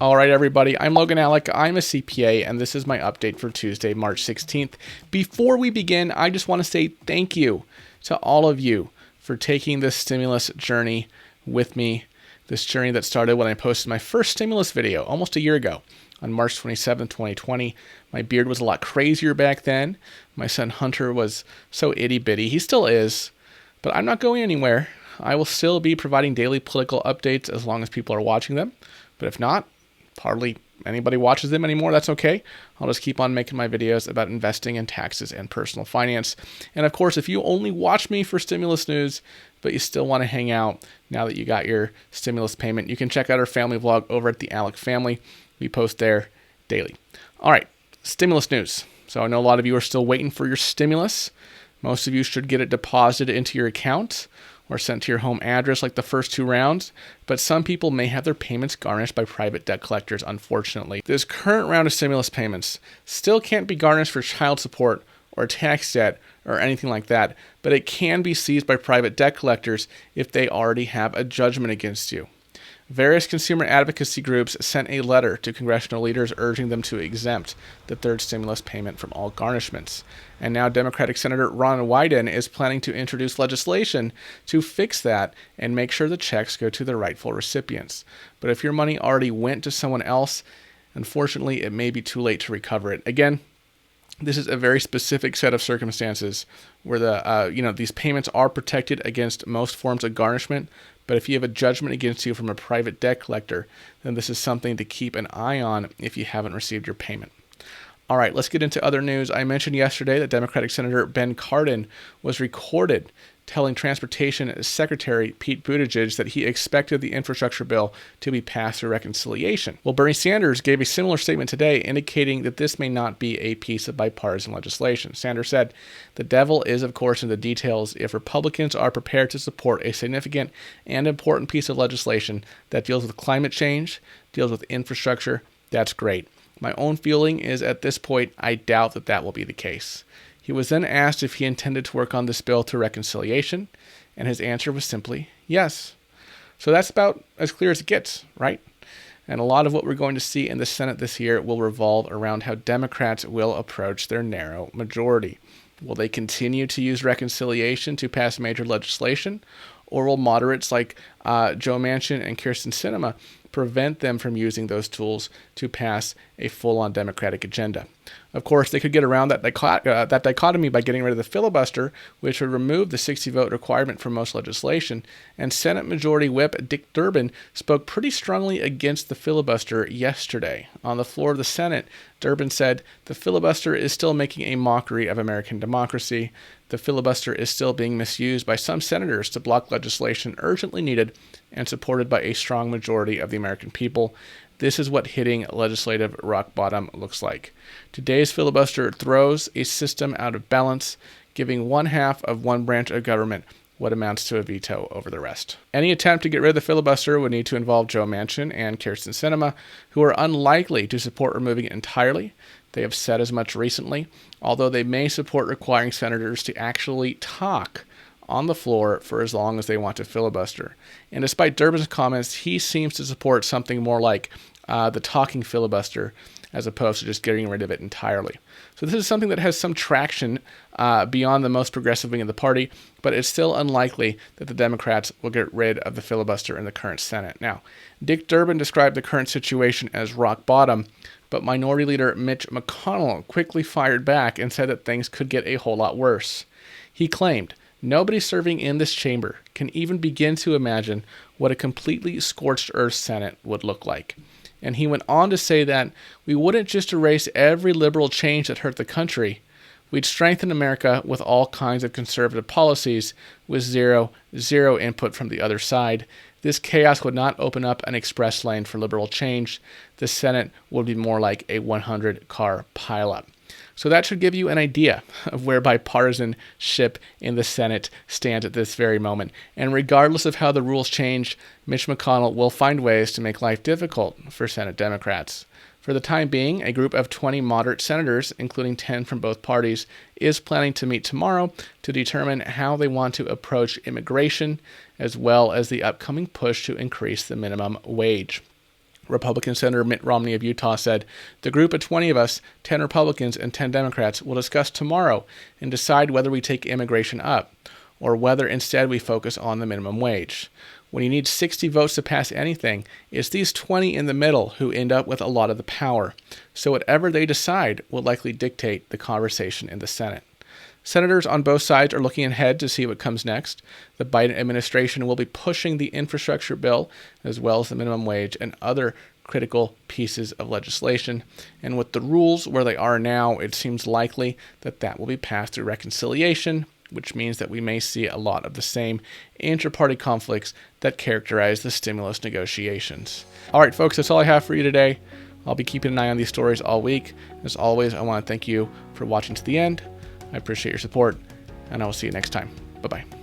All right, everybody, I'm Logan Alec. I'm a CPA, and this is my update for Tuesday, March 16th. Before we begin, I just want to say thank you to all of you for taking this stimulus journey with me, this journey that started when I posted my first stimulus video almost a year ago on March 27th, 2020. My beard was a lot crazier back then. My son Hunter was so itty-bitty. He still is, but I'm not going anywhere. I will still be providing daily political updates as long as people are watching them, but if not, hardly anybody watches them anymore. That's okay. I'll just keep on making my videos about investing and taxes and personal finance. And of course, if you only watch me for stimulus news, but you still want to hang out now that you got your stimulus payment, you can check out our family vlog over at the Alec Family. We post there daily. All right, stimulus news. So I know a lot of you are still waiting for your stimulus. Most of you should get it deposited into your account or sent to your home address like the first two rounds, but some people may have their payments garnished by private debt collectors, unfortunately. This current round of stimulus payments still can't be garnished for child support or tax debt or anything like that, but it can be seized by private debt collectors if they already have a judgment against you. Various consumer advocacy groups sent a letter to congressional leaders urging them to exempt the third stimulus payment from all garnishments. And now Democratic Senator Ron Wyden is planning to introduce legislation to fix that and make sure the checks go to the rightful recipients. But if your money already went to someone else, unfortunately, it may be too late to recover it. Again, this is a very specific set of circumstances where these payments are protected against most forms of garnishment. But if you have a judgment against you from a private debt collector, then this is something to keep an eye on if you haven't received your payment. All right, let's get into other news. I mentioned yesterday that Democratic Senator Ben Cardin was recorded telling Transportation Secretary Pete Buttigieg that he expected the infrastructure bill to be passed through reconciliation. Well, Bernie Sanders gave a similar statement today indicating that this may not be a piece of bipartisan legislation. Sanders said, "The devil is, of course, in the details. If Republicans are prepared to support a significant and important piece of legislation that deals with climate change, deals with infrastructure, that's great. My own feeling is at this point, I doubt that that will be the case." He was then asked if he intended to work on this bill to reconciliation, and his answer was simply yes. So that's about as clear as it gets, right? And a lot of what we're going to see in the Senate this year will revolve around how Democrats will approach their narrow majority. Will they continue to use reconciliation to pass major legislation, or will moderates like Joe Manchin and Kyrsten Sinema prevent them from using those tools to pass a full-on Democratic agenda? Of course, they could get around that dichotomy by getting rid of the filibuster, which would remove the 60-vote requirement for most legislation. And Senate Majority Whip Dick Durbin spoke pretty strongly against the filibuster yesterday. On the floor of the Senate, Durbin said, "The filibuster is still making a mockery of American democracy. The filibuster is still being misused by some senators to block legislation urgently needed and supported by a strong majority of the American people. This is what hitting legislative rock bottom looks like. Today's filibuster throws a system out of balance, giving one half of one branch of government what amounts to a veto over the rest." Any attempt to get rid of the filibuster would need to involve Joe Manchin and Kyrsten Sinema, who are unlikely to support removing it entirely. They have said as much recently, although they may support requiring senators to actually talk on the floor for as long as they want to filibuster. And despite Durbin's comments, he seems to support something more like the talking filibuster as opposed to just getting rid of it entirely. So this is something that has some traction beyond the most progressive wing of the party, but it's still unlikely that the Democrats will get rid of the filibuster in the current Senate. Now, Dick Durbin described the current situation as rock bottom, but Minority Leader Mitch McConnell quickly fired back and said that things could get a whole lot worse. He claimed, "Nobody serving in this chamber can even begin to imagine what a completely scorched earth Senate would look like." And he went on to say that we wouldn't just erase every liberal change that hurt the country. We'd strengthen America with all kinds of conservative policies with zero input from the other side. This chaos would not open up an express lane for liberal change. The Senate would be more like a 100-car pileup. So that should give you an idea of where bipartisanship in the Senate stands at this very moment. And regardless of how the rules change, Mitch McConnell will find ways to make life difficult for Senate Democrats. For the time being, a group of 20 moderate senators, including 10 from both parties, is planning to meet tomorrow to determine how they want to approach immigration, as well as the upcoming push to increase the minimum wage. Republican Senator Mitt Romney of Utah said, "The group of 20 of us, 10 Republicans and 10 Democrats, will discuss tomorrow and decide whether we take immigration up or whether instead we focus on the minimum wage. When you need 60 votes to pass anything, it's these 20 in the middle who end up with a lot of the power. So whatever they decide will likely dictate the conversation in the Senate." Senators on both sides are looking ahead to see what comes next. The Biden administration will be pushing the infrastructure bill, as well as the minimum wage and other critical pieces of legislation. And with the rules where they are now, it seems likely that that will be passed through reconciliation, which means that we may see a lot of the same inter-party conflicts that characterize the stimulus negotiations. All right, folks, that's all I have for you today. I'll be keeping an eye on these stories all week. As always, I want to thank you for watching to the end. I appreciate your support, and I will see you next time. Bye-bye.